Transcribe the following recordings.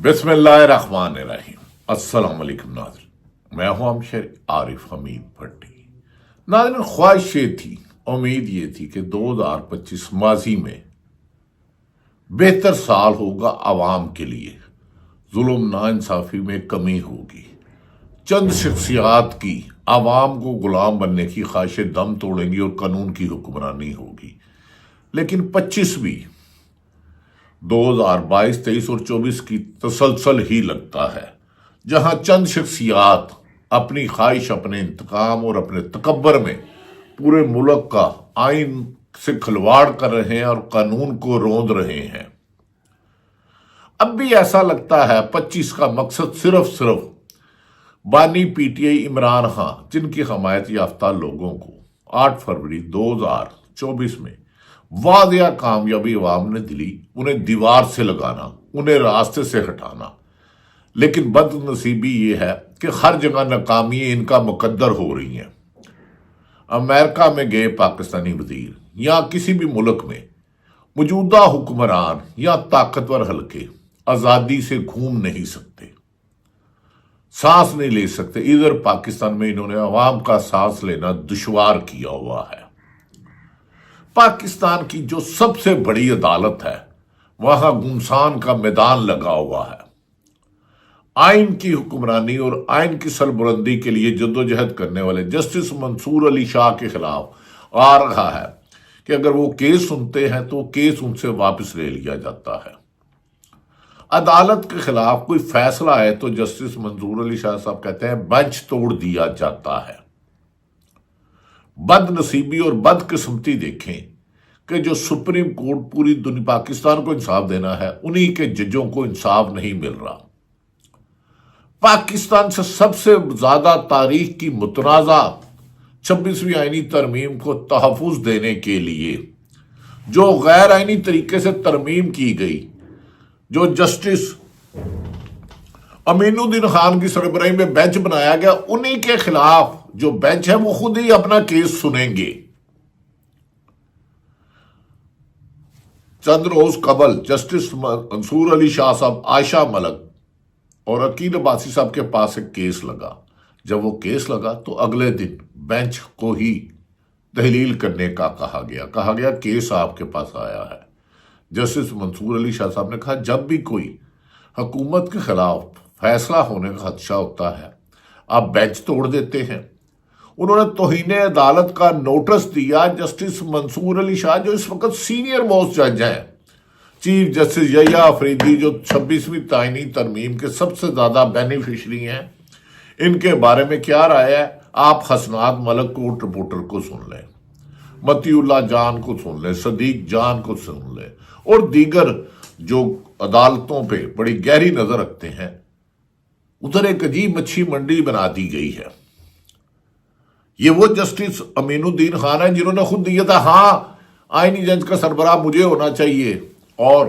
بسم اللہ الرحمن الرحیم۔ السلام علیکم ناظرین، میں ہوں امشر عارف حمید بھٹی۔ ناظرین، خواہش یہ تھی، امید یہ تھی کہ 2025 ماضی میں بہتر سال ہوگا عوام کے لیے، ظلم ناانصافی میں کمی ہوگی، چند شخصیات کی عوام کو غلام بننے کی خواہشیں دم توڑیں گی اور قانون کی حکمرانی ہوگی۔ لیکن 25 بھی 2022، 23 اور 24 کی تسلسل ہی لگتا ہے، جہاں چند شخصیات اپنی خواہش، اپنے انتقام اور اپنے تکبر میں پورے ملک کا آئین سے کھلواڑ کر رہے ہیں اور قانون کو روند رہے ہیں۔ اب بھی ایسا لگتا ہے 25 کا مقصد صرف بانی P T I Imran Khan, جن کی حمایت یافتہ لوگوں کو 8 فروری 2024 میں واضح کامیابی عوام نے دلی، انہیں دیوار سے لگانا، انہیں راستے سے ہٹانا۔ لیکن بد نصیبی یہ ہے کہ ہر جگہ ناکامی ان کا مقدر ہو رہی ہیں۔ امریکہ میں گئے پاکستانی وزیر یا کسی بھی ملک میں موجودہ حکمران یا طاقتور حلقے آزادی سے گھوم نہیں سکتے، سانس نہیں لے سکتے۔ ادھر پاکستان میں انہوں نے عوام کا سانس لینا دشوار کیا ہوا ہے۔ پاکستان کی جو سب سے بڑی عدالت ہے، وہاں گمسان کا میدان لگا ہوا ہے۔ آئین کی حکمرانی اور آئین کی سربلندی کے لیے جدوجہد کرنے والے جسٹس منصور علی شاہ کے خلاف آ رہا ہے کہ اگر وہ کیس سنتے ہیں تو کیس ان سے واپس لے لیا جاتا ہے۔ عدالت کے خلاف کوئی فیصلہ آئے تو جسٹس منصور علی شاہ صاحب کہتے ہیں بینچ توڑ دیا جاتا ہے۔ بد نصیبی اور بد قسمتی دیکھیں کہ جو سپریم کورٹ پوری دنیا پاکستان کو انصاف دینا ہے، انہی کے ججوں کو انصاف نہیں مل رہا۔ پاکستان سے سب سے زیادہ تاریخ کی متنازع 26ویں آئینی ترمیم کو تحفظ دینے کے لیے جو غیر آئینی طریقے سے ترمیم کی گئی، جو جسٹس امین الدین خان کی سربراہی میں بینچ بنایا گیا، انہی کے خلاف جو بینچ ہے وہ خود ہی اپنا کیس سنیں گے۔ چند روز قبل جسٹس منصور علی شاہ صاحب، عائشہ ملک اور عقیل عباسی صاحب کے پاس ایک کیس لگا۔ جب وہ کیس لگا تو اگلے دن بینچ کو ہی تحلیل کرنے کا کہا گیا کیس آپ کے پاس آیا ہے۔ جسٹس منصور علی شاہ صاحب نے کہا جب بھی کوئی حکومت کے خلاف فیصلہ ہونے کا خدشہ ہوتا ہے، آپ بینچ توڑ دیتے ہیں۔ انہوں نے توہین عدالت کا نوٹس دیا جسٹس منصور علی شاہ، جو اس وقت سینئر موسٹ جج ہیں، چیف جسٹس یحییٰ آفریدی، جو 26ویں آئینی ترمیم کے سب سے زیادہ بینیفیشری ہیں۔ ان کے بارے میں کیا رائے ہے؟ آپ حسنات ملک کورٹ رپورٹر کو سن لیں، متی اللہ جان کو سن لیں، صدیق جان کو سن لیں، اور دیگر جو عدالتوں پہ بڑی گہری نظر رکھتے ہیں۔ ادھر ایک عجیب مچھی منڈی بنا دی گئی ہے۔ یہ وہ جسٹس امین الدین خان ہیں جنہوں نے خود دیا تھا ہاں آئینی جج کا سربراہ مجھے ہونا چاہیے، اور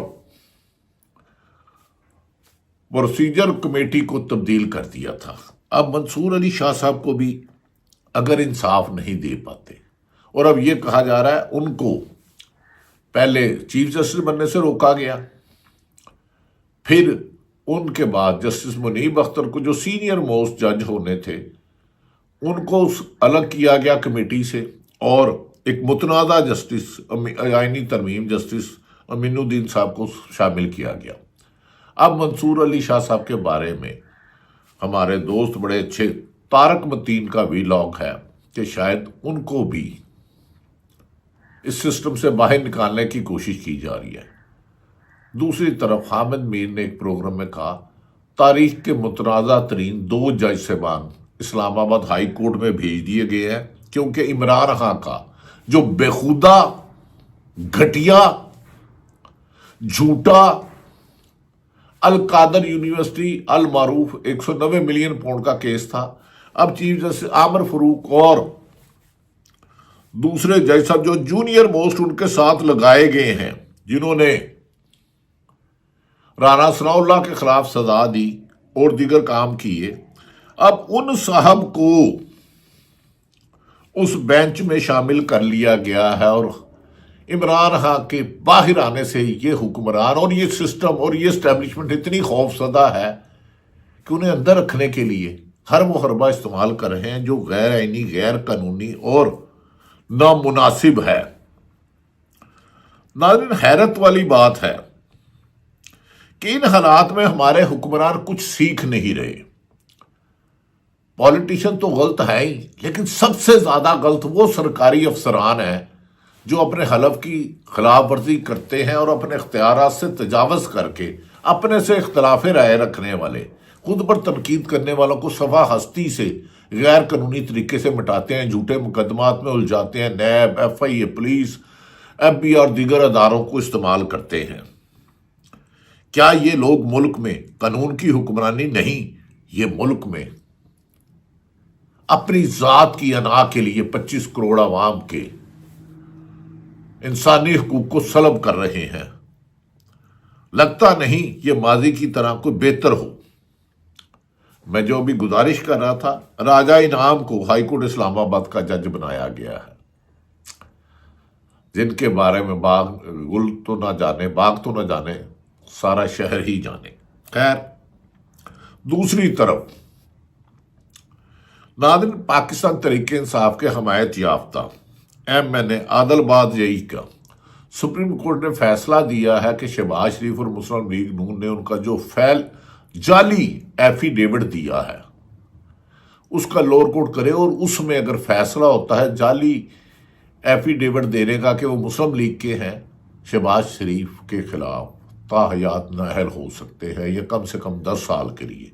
پروسیجر کمیٹی کو تبدیل کر دیا تھا۔ اب منصور علی شاہ صاحب کو بھی اگر انصاف نہیں دے پاتے، اور اب یہ کہا جا رہا ہے ان کو پہلے چیف جسٹس بننے سے روکا گیا، پھر ان کے بعد جسٹس منیب اختر کو جو سینئر موسٹ جج ہونے تھے، ان کو الگ کیا گیا کمیٹی سے، اور ایک متنازع جسٹس آئینی ترمیم جسٹس امین الدین صاحب کو شامل کیا گیا۔ اب منصور علی شاہ صاحب کے بارے میں ہمارے دوست بڑے اچھے طارق متین کا ویلاگ ہے کہ شاید ان کو بھی اس سسٹم سے باہر نکالنے کی کوشش کی جا رہی ہے۔ دوسری طرف حامد میر نے ایک پروگرام میں کہا تاریخ کے متنازع ترین 2 جج صاحبان اسلام آباد ہائی کورٹ میں بھیج دیے گئے ہیں، کیونکہ عمران خان کا جو بےخودہ، گھٹیا، جھوٹا القادر یونیورسٹی المعروف 190 ملین پاؤنڈ کا کیس تھا، اب چیف جسٹس عامر فاروق اور دوسرے جج صاحب جو جونیئر موسٹ ان کے ساتھ لگائے گئے ہیں، جنہوں نے رانا ثناء اللہ کے خلاف سزا دی اور دیگر کام کیے، اب ان صاحب کو اس بینچ میں شامل کر لیا گیا ہے، اور इमरान खान के बाहर आने से ये हुक्मरान और ये सिस्टम और ये एस्टेब्लिशमेंट इतनी खौफजदा है कि उन्हें अंदर रखने के लिए हर वो हरबा इस्तेमाल कर रहे हैं जो गैर आईनी, गैर कानूनी और नामुनासिब है। नाज़रीन, हैरत वाली बात है कि इन हालात में हमारे हुक्मरान कुछ सीख नहीं रहे। पॉलिटिशियन तो गलत है ही, लेकिन सबसे ज्यादा गलत वो सरकारी अफसरान हैं जो अपने हलफ की खिलाफ वर्जी करते हैं और अपने इख्तियारात से तजावज़ करके अपने से इख्तलाफ राय रखने वाले, खुद पर तनकीद करने वालों को सफा हस्ती से गैर कानूनी तरीके से मिटाते हैं, झूठे मुकदमात में उलझाते हैं, नैब, FIA, पुलिस, FBI और दीगर अदारों को इस्तेमाल करते हैं। क्या ये लोग मुल्क में कानून की हुक्मरानी नहीं, ये मुल्क में अपनी जात की अना के लिए 25 करोड़ आवाम के इंसानी हकूक को सलब कर रहे हैं। लगता नहीं ये माजी की तरह कोई बेहतर हो। मैं जो अभी गुजारिश कर रहा था, राजा इनाम को हाईकोर्ट इस्लामाबाद का जज बनाया गया है, जिनके बारे में बाग तो ना जाने सारा शहर ही जाने। खैर, दूसरी तरफ नाज़रीन, पाकिस्तान तहरीक इंसाफ के हमायत याफ्ता MNA आदिलबाद जई का सुप्रीम कोर्ट ने फैसला दिया है कि शहबाज शरीफ और मुस्लिम लीग नून ने उनका जो जाली एफिडेविट दिया है उसका लोअर कोर्ट करे, और उसमें अगर फैसला होता है जाली एफिडेविट देने का कि वो मुस्लिम लीग के हैं, शहबाज शरीफ के खिलाफ ताहयात नाअहल हो सकते हैं, या कम से कम 10 साल के लिए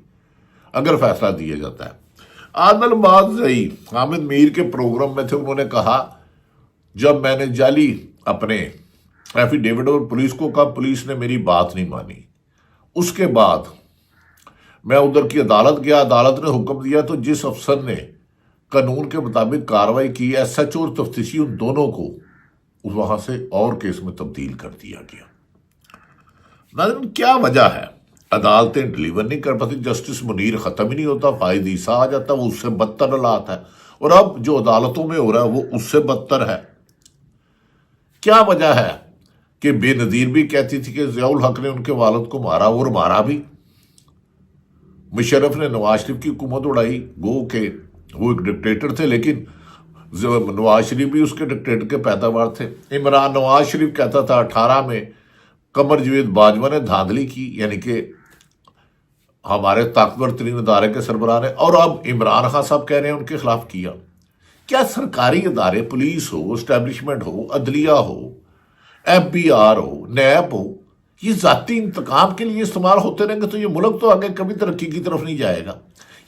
अगर फैसला दिया जाता है। आदिलबाद जई हामिद मीर के प्रोग्राम में थे, उन्होंने कहा जब मैंने जाली अपने एफिडेविट और पुलिस को कहा, पुलिस ने मेरी बात नहीं मानी। उसके बाद मैं उधर की अदालत गया, अदालत ने हुक्म दिया, तो जिस अफसर ने कानून के मुताबिक कार्रवाई की, SHO और तफ्तीशी, उन दोनों को वहां से और केस में तब्दील कर दिया गया। नाज़रीन, क्या वजह है? अदालतें डिलीवर नहीं कर पाती, जस्टिस मुनीर खत्म ही नहीं होता, फायद ईसा आ जाता, वो उससे बदतर हालात है, और अब जो अदालतों में हो रहा है वो उससे बदतर है। क्या वजह है कि बेनजीर भी कहती थी कि ज़ियाउल हक ने उनके वालिद को मारा, और मारा भी। मुशर्रफ ने नवाज शरीफ की हुकूमत उड़ाई, गो के वो एक डिक्टेटर थे, लेकिन नवाज शरीफ भी उसके डिक्टेटर के पैदावार थे। नवाज शरीफ कहता था 18 में कमर जवेद बाजवा ने धांधली की, यानी कि हमारे ताकतवर तरीन इदारे के सरबराह ने, और अब इमरान खान साहब कह रहे हैं उनके खिलाफ किया। क्या सरकारी इदारे, पुलिस हो, एस्टेब्लिशमेंट हो, अदलिया हो, FBR हो, नैब हो, ये जाती इंतकाम के लिए इस्तेमाल होते रहेंगे तो ये मुल्क तो आगे कभी तरक्की की तरफ नहीं जाएगा।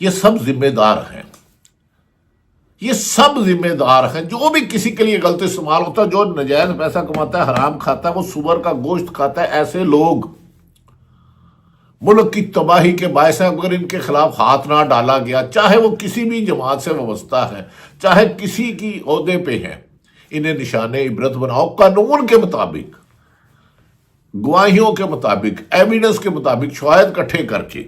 ये सब जिम्मेदार हैं, ये सब जिम्मेदार हैं। जो भी किसी के लिए गलत इस्तेमाल होता है, जो नजायज पैसा कमाता है, हराम खाता है, वो सुअर का गोश्त खाता है, ऐसे लोग मुल्क की तबाही के बायस है। अगर इनके खिलाफ हाथ ना डाला गया, चाहे वो किसी भी जमात से वाबस्ता है, चाहे किसी की ओहदे पे है, इन्हें निशाने इबरत बनाओ, कानून के मुताबिक, गवाहियों के मुताबिक, एविडेंस के मुताबिक, शवाहिद इकट्ठे करके।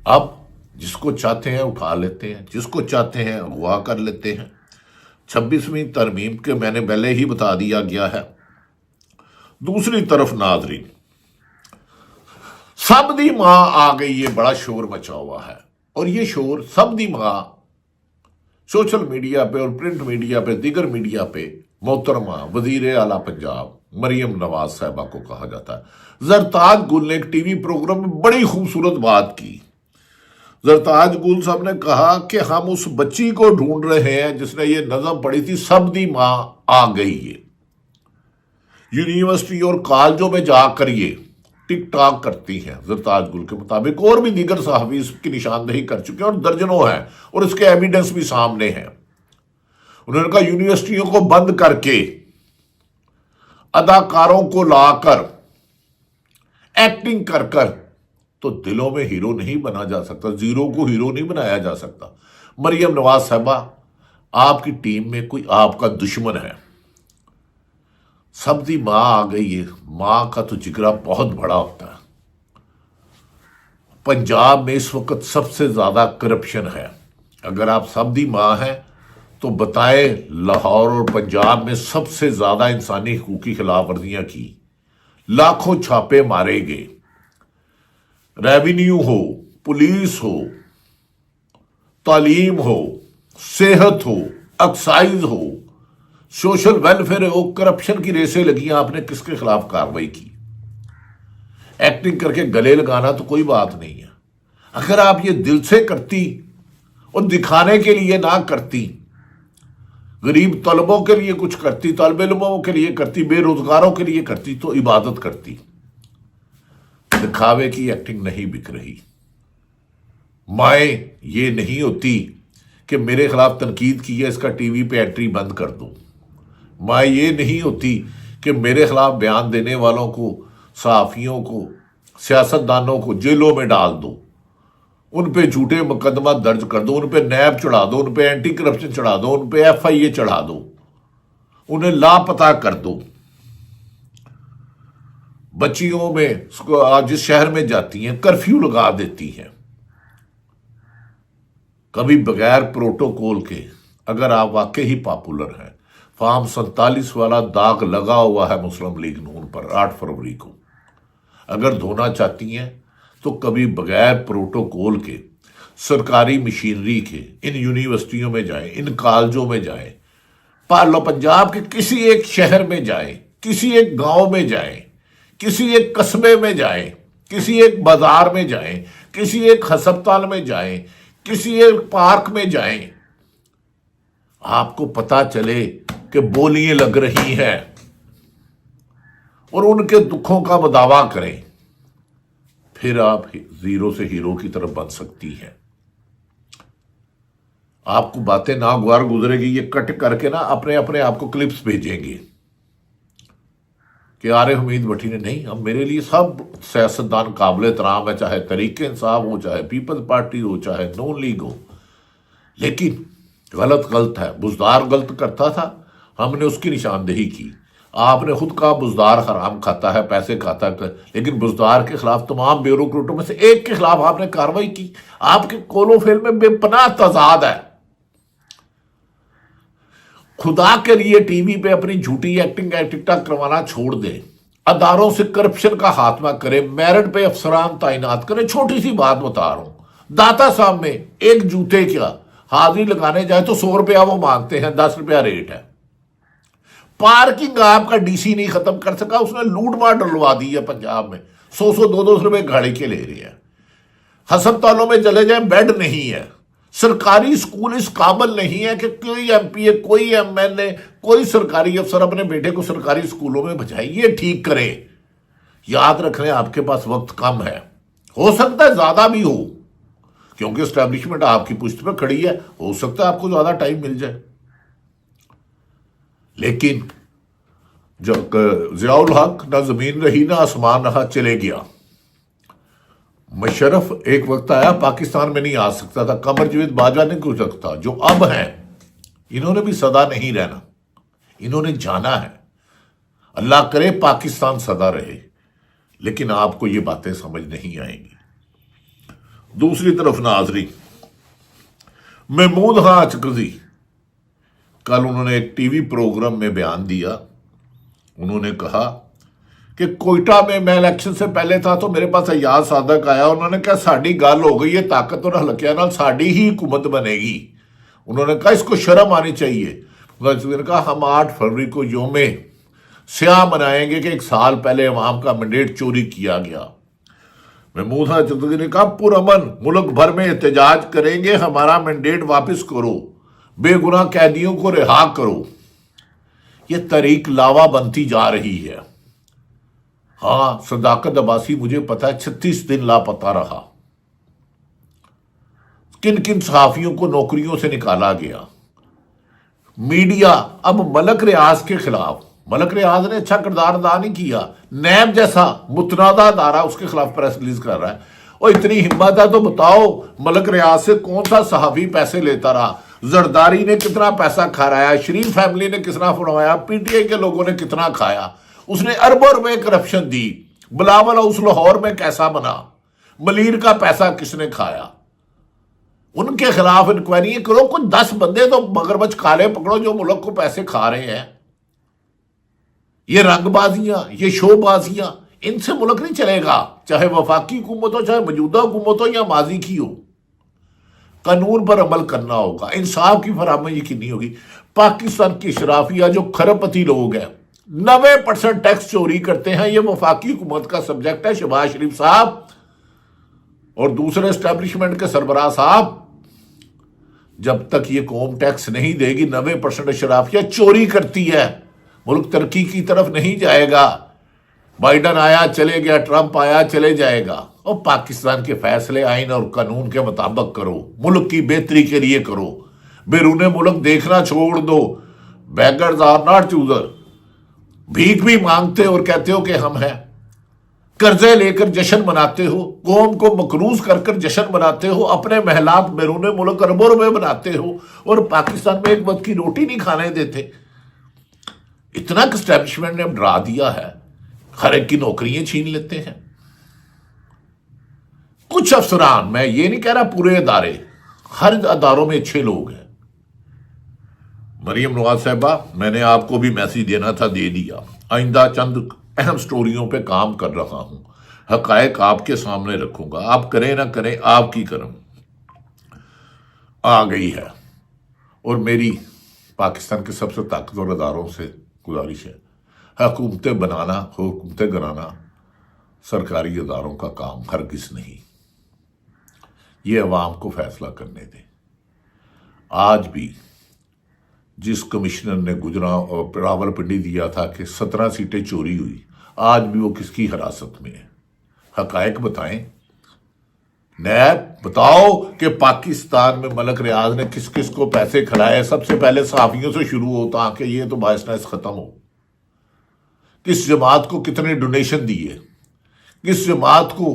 अब जिसको चाहते हैं उठा लेते हैं, जिसको चाहते हैं अगवा कर लेते हैं। 26वीं तरमीम के मैंने पहले ही बता दिया गया है। दूसरी तरफ नाज़रीन, सब दी मां आ गई, ये बड़ा शोर मचा हुआ है, और ये शोर सब दी मां सोशल मीडिया पे और प्रिंट मीडिया पे, दीगर मीडिया पे मोहतरमा वजीर आला पंजाब मरियम नवाज साहबा को कहा जाता है। जरताज गुल ने एक टीवी प्रोग्राम में बड़ी खूबसूरत बात की। जरताज गुल साहब ने कहा कि हम उस बच्ची को ढूंढ रहे हैं जिसने ये नज़म पढ़ी थी, सब दी मां आ गई। ये यूनिवर्सिटी और कॉलेजों में जाकर ये टिक टाक करती हैं जरताज गुल के मुताबिक, और भी दीगर सहाफ़ी इसकी निशानदेही कर चुके हैं और दर्जनों हैं, और इसके एविडेंस भी सामने हैं। उन्होंने कहा यूनिवर्सिटियों को बंद करके अदाकारों को लाकर एक्टिंग कर कर तो दिलों में हीरो नहीं बना जा सकता, जीरो को हीरो नहीं बनाया जा सकता। मरियम नवाज साहबा, आपकी टीम में कोई आपका दुश्मन है। सब दी मां आ गई है, मां का तो जिगरा बहुत बड़ा होता है। पंजाब में इस वक्त सबसे ज्यादा करप्शन है। अगर आप सब दी मां हैं तो बताएं लाहौर और पंजाब में सबसे ज्यादा इंसानी हकूक की खिलाफ वर्जियां की, लाखों छापे मारे गए, रेवेन्यू हो, पुलिस हो, तालीम हो, सेहत हो, एक्साइज हो, सोशल वेलफेयर हो, करप्शन की रेसें लगी। आपने किसके खिलाफ कार्रवाई की? एक्टिंग करके गले लगाना तो कोई बात नहीं है, अगर आप ये दिल से करती और दिखाने के लिए ना करती, गरीब तलबों के लिए कुछ करती, तलब इल्मों के लिए करती, बेरोजगारों के लिए करती, तो इबादत करती। दिखावे की एक्टिंग नहीं बिक रही। माए ये नहीं होती कि मेरे खिलाफ तनकीद की है, इसका टीवी पे एंट्री बंद कर दो। माए ये नहीं होती कि मेरे खिलाफ बयान देने वालों को, सहाफियों को, सियासतदानों को जेलों में डाल दो, उन पे झूठे मुकदमा दर्ज कर दो, उन पे नैब चढ़ा दो, उन पे एंटी करप्शन चढ़ा दो, उन पे FIA चढ़ा दो, उन्हें लापता कर दो। बच्चियों में आज जिस शहर में जाती हैं कर्फ्यू लगा देती हैं। कभी बगैर प्रोटोकॉल के, अगर आप वाकई ही पॉपुलर हैं, फॉर्म 47 वाला दाग लगा हुआ है मुस्लिम लीग नून पर 8 फरवरी को, अगर धोना चाहती हैं तो कभी बगैर प्रोटोकॉल के, सरकारी मशीनरी के इन यूनिवर्सिटियों में जाएं, इन कॉलेजों में जाएं, पार्लो पंजाब के किसी एक शहर में जाएं, किसी एक गांव में जाएं, किसी एक कस्बे में जाएं, किसी एक बाजार में जाएं, किसी एक अस्पताल में जाएं, किसी एक पार्क में जाएं, आपको पता चले कि बोलियां लग रही हैं और उनके दुखों का दावा करें, फिर आप जीरो से हीरो की तरफ बन सकती हैं। आपको बातें नागवार गुजरेगी, ये कट करके ना अपने अपने आपको क्लिप्स भेजेंगे कि आरिफ हमीद भट्टी ने नहीं, अब मेरे लिए सब सियासतदान काबिल एहतराम है, चाहे तरीके इंसाफ हो, चाहे पीपल्स पार्टी हो, चाहे नून लीग हो, लेकिन गलत गलत है। बुजदार गलत करता था, हमने उसकी निशानदेही की। आपने खुद कहा बुजदार हराम खाता है, पैसे खाता है, लेकिन बुजदार के खिलाफ तमाम ब्यूरोक्रेटों में से एक के खिलाफ आपने कार्रवाई की। आपके कोलो फेल में बेपनाह तजाद है। खुदा के लिए टीवी पे अपनी झूठी एक्टिंग टिकटॉक करवाना छोड़ दें, अदारों से करप्शन का खात्मा करें, मेरिट पे अफसरान तैनात करें। छोटी सी बात बता रहा हूं, दाता साहब में एक जूते का हाजिरी लगाने जाए तो 100 रुपया वो मांगते हैं, 10 रुपया रेट है। पार्किंग आपका DC नहीं खत्म कर सका, उसने लूट मार डलवा दी है पंजाब में, 100 200 रुपए गाड़ी के ले रहे हैं। अस्पतालों में चले जाए बेड नहीं है, सरकारी स्कूल इस काबिल नहीं है कि कोई MPA, कोई MLA, कोई सरकारी अफसर अपने बेटे को सरकारी स्कूलों में भेजाए। ये ठीक करे। याद रख लें आपके पास वक्त कम है, हो सकता है ज्यादा भी हो, क्योंकि एस्टैब्लिशमेंट आपकी पुष्ट पर खड़ी है, हो सकता है आपको ज्यादा टाइम मिल जाए। लेकिन जब जियाउल हक ना जमीन रही ना आसमान रहा, चले गया। मुशर्रफ एक वक्त आया पाकिस्तान में नहीं आ सकता था, कमर जवेद बाजवा ने कुछ रखता, जो अब हैं इन्होंने भी सदा नहीं रहना, इन्होंने जाना है। अल्लाह करे पाकिस्तान सदा रहे, लेकिन आपको ये बातें समझ नहीं आएंगी। दूसरी तरफ नाजरी महमूद खां अचकजी, कल उन्होंने एक टीवी प्रोग्राम में बयान दिया। उन्होंने कहा कि कोयटा में मैं इलेक्शन से पहले था तो मेरे पास अयाज सादक आया, उन्होंने कहा साड़ी गल हो गई है, ताकत और हल्किया नाल साड़ी ही हुकूमत बनेगी। उन्होंने कहा इसको शर्म आनी चाहिए। उन्होंने कहा हम 8 फरवरी को योमे स्याह मनाएंगे कि 1 साल पहले अवाम का मैंडेट चोरी किया गया। महमूद खां चौधरी ने कहा पुरअमन मुल्क भर में एहतजाज करेंगे, हमारा मैंडेट वापस करो, बेगुनाह कैदियों को रिहा करो। ये तरीक लावा बनती जा रही है। हाँ, सदाकत अब्बासी मुझे पता है 36 दिन लापता रहा। किन किन सहाफियों को नौकरियों से निकाला गया। मीडिया अब मलक रियाज के खिलाफ, मलक रियाज ने अच्छा किरदार अदा नहीं किया, नैब जैसा मुतनादा अदारा उसके खिलाफ प्रेस रिलीज कर रहा है। और इतनी हिम्मत है तो बताओ मलक रियाज से कौन सा सहाफी पैसे लेता रहा? जरदारी ने कितना पैसा खाया, शरीफ फैमिली ने कितना फड़वाया, PTI के लोगों ने कितना खाया। उसने अरबों रुपए करप्शन दी। बिलावल हाउस लाहौर में कैसा बना, मलीर का पैसा किसने खाया? ان کے خلاف انکوائری کرو. کچھ 10 بندے تو مگرمچھ کالے پکڑو جو ملک کو پیسے کھا رہے ہیں. یہ رنگ بازیاں، یہ شو بازیاں، ان سے ملک نہیں چلے گا، چاہے وفاقی حکومت ہو، چاہے موجودہ حکومت ہو یا ماضی کی ہو. قانون پر عمل کرنا ہوگا، انصاف کی فراہمی یقینی ہوگی. پاکستان کی اشرافیہ جو کھرب پتی لوگ ہیں 90% ٹیکس چوری کرتے ہیں، یہ وفاقی حکومت کا سبجیکٹ ہے. شہباز شریف صاحب اور دوسرے اسٹیبلشمنٹ کے سربراہ صاحب، جب تک یہ قوم ٹیکس نہیں دے گی 90% اشرافیہ چوری کرتی ہے، ملک ترقی کی طرف نہیں جائے گا. بائیڈن آیا چلے گیا، ٹرمپ آیا چلے جائے گا. اور پاکستان کے فیصلے آئین اور قانون کے مطابق کرو، ملک کی بہتری کے لیے کرو. بیرون ملک دیکھنا چھوڑ دو. Beggars are not chooser. بھیک بھی مانگتے اور کہتے ہو کہ ہم ہیں، قرضے لے کر جشن مناتے ہو، قوم کو مقروض کر کر جشن مناتے ہو، اپنے محلات بیرون ملک اربوں روپے بناتے ہو، اور پاکستان میں ایک وقت کی روٹی نہیں کھانے دیتے. اتنا اسٹیبلشمنٹ نے ڈرا دیا ہے، ہر ایک کی نوکریاں چھین لیتے ہیں. کچھ افسران، میں یہ نہیں کہہ رہا پورے ادارے، ہر اداروں میں اچھے لوگ ہیں. مریم نواز صاحبہ، میں نے آپ کو بھی میسیج دینا تھا، دے دیا. آئندہ چند اہم سٹوریوں پہ کام کر رہا ہوں، حقائق آپ کے سامنے رکھوں گا. آپ کریں نہ کریں، آپ کی کرم آ گئی ہے. اور میری پاکستان کے سب سے طاقتور اداروں سے گزارش ہے، حکومتیں بنانا، حکومتیں گرانا سرکاری اداروں کا کام ہرگز نہیں. یہ عوام کو فیصلہ کرنے دیں. آج بھی جس کمشنر نے گجرا اور راول پنڈی دیا تھا کہ 17 سیٹیں چوری ہوئی، آج بھی وہ کس کی حراست میں ہے؟ حقائق بتائیں. نیب بتاؤ کہ پاکستان میں ملک ریاض نے کس کس کو پیسے کھلائے. سب سے پہلے صحافیوں سے شروع ہوتا کہ یہ تو باعث ناس ختم ہو. کس جماعت کو کتنے ڈونیشن دیے، کس جماعت کو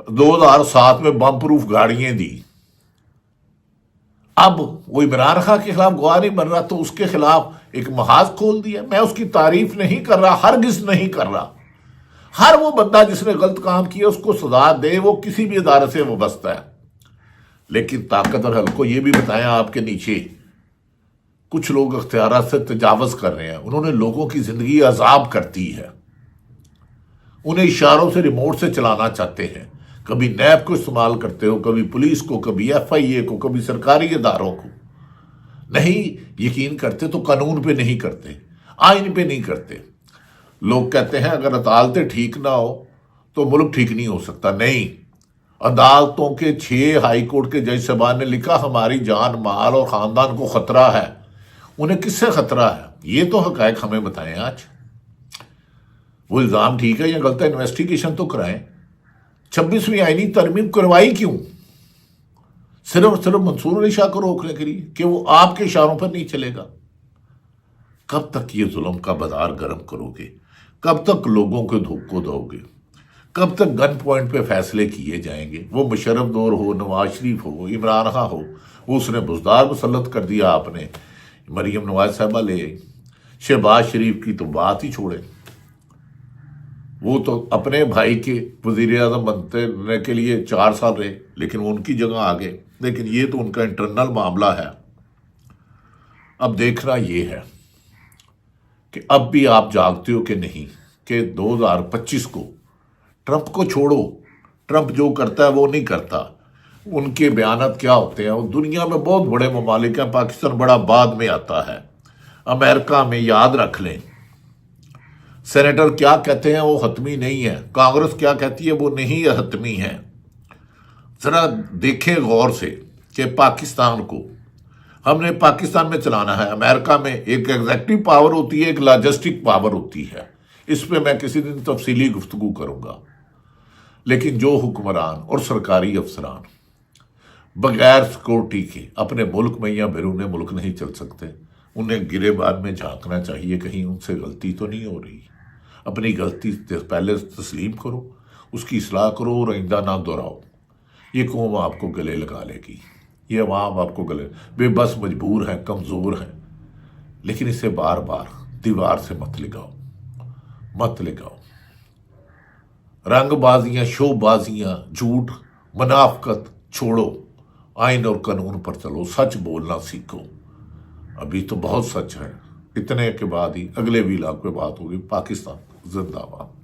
2007 میں بم پروف گاڑیاں دی. اب وہ عمران خان کے خلاف گواہ نہیں بن رہا تو اس کے خلاف ایک محاذ کھول دیا. میں اس کی تعریف نہیں کر رہا، ہرگز نہیں کر رہا. ہر وہ بندہ جس نے غلط کام کیا اس کو سزا دے، وہ کسی بھی ادارے سے وابستہ ہے. لیکن طاقتور حلقوں کو یہ بھی بتایا آپ کے نیچے کچھ لوگ اختیارات سے تجاوز کر رہے ہیں. انہوں نے لوگوں کی زندگی عذاب کرتی ہے، انہیں اشاروں سے ریموٹ سے چلانا چاہتے ہیں. کبھی نیب کو استعمال کرتے ہو، کبھی پولیس کو، کبھی ایف آئی اے کو، کبھی سرکاری اداروں کو. نہیں یقین کرتے تو قانون پہ نہیں کرتے، آئین پہ نہیں کرتے. لوگ کہتے ہیں اگر عدالتیں ٹھیک نہ ہو تو ملک ٹھیک نہیں ہو سکتا. نہیں، عدالتوں کے 6 ہائی کورٹ کے جج صاحبان نے لکھا ہماری جان، مال اور خاندان کو خطرہ ہے. انہیں کس سے خطرہ ہے؟ یہ تو حقائق ہمیں بتائیں. آج وہ الزام ٹھیک ہے یا غلط ہے، انویسٹیگیشن تو کرائیں. 26ویں آئینی ترمیم کروائی کیوں؟ صرف منصور علی شاہ کو روکنے کے لیے کہ وہ آپ کے اشاروں پر نہیں چلے گا. کب تک یہ ظلم کا بازار گرم کرو گے؟ کب تک لوگوں کو دھوکہ دو گے؟ کب تک گن پوائنٹ پہ فیصلے کیے جائیں گے؟ وہ مشرف دور ہو، نواز شریف ہو، عمران خان ہو، وہ اس نے بزدار مسلط کر دیا. آپ نے مریم نواز صاحبہ لے آئی. شہباز شریف کی تو بات ہی چھوڑے، وہ تو اپنے بھائی کے وزیر اعظم بننے کے لیے 4 سال رہے، لیکن وہ ان کی جگہ آ گئے. لیکن یہ تو ان کا انٹرنل معاملہ ہے. اب دیکھنا یہ ہے کہ اب بھی آپ جاگتے ہو کہ نہیں کہ 2025 کو ٹرمپ کو چھوڑو. ٹرمپ جو کرتا ہے وہ نہیں کرتا. ان کے بیانات کیا ہوتے ہیں؟ وہ دنیا میں بہت بڑے ممالک ہیں، پاکستان بڑا بعد میں آتا ہے. امریکہ میں یاد رکھ لیں سینیٹر کیا کہتے ہیں وہ حتمی نہیں ہے، کانگریس کیا کہتی ہے وہ نہیں حتمی ہے. ذرا دیکھیں غور سے کہ پاکستان کو ہم نے پاکستان میں چلانا ہے. امریکہ میں ایک ایگزیکٹو پاور ہوتی ہے، ایک لاجسٹک پاور ہوتی ہے. اس پہ میں کسی دن تفصیلی گفتگو کروں گا. لیکن جو حکمران اور سرکاری افسران بغیر سیکورٹی کے اپنے ملک میں یا بیرون ملک نہیں چل سکتے، انہیں گرے بان میں جھانکنا چاہیے کہیں ان سے غلطی تو نہیں ہو رہی. اپنی غلطی پہلے تسلیم کرو، اس کی اصلاح کرو اور آئندہ نہ دہراؤ. یہ قوم آپ کو گلے لگا لے گی، یہ عوام آپ کو گلے بے بس مجبور ہیں، کمزور ہیں. لیکن اسے بار بار دیوار سے مت لگاؤ. رنگ بازیاں، شو بازیاں، جھوٹ، منافقت چھوڑو آئین اور قانون پر چلو، سچ بولنا سیکھو۔ ابھی تو بہت سچ ہے، اتنے کے بعد ہی اگلے ویلاگ پہ بات ہوگی۔ پاکستان زندہ باد۔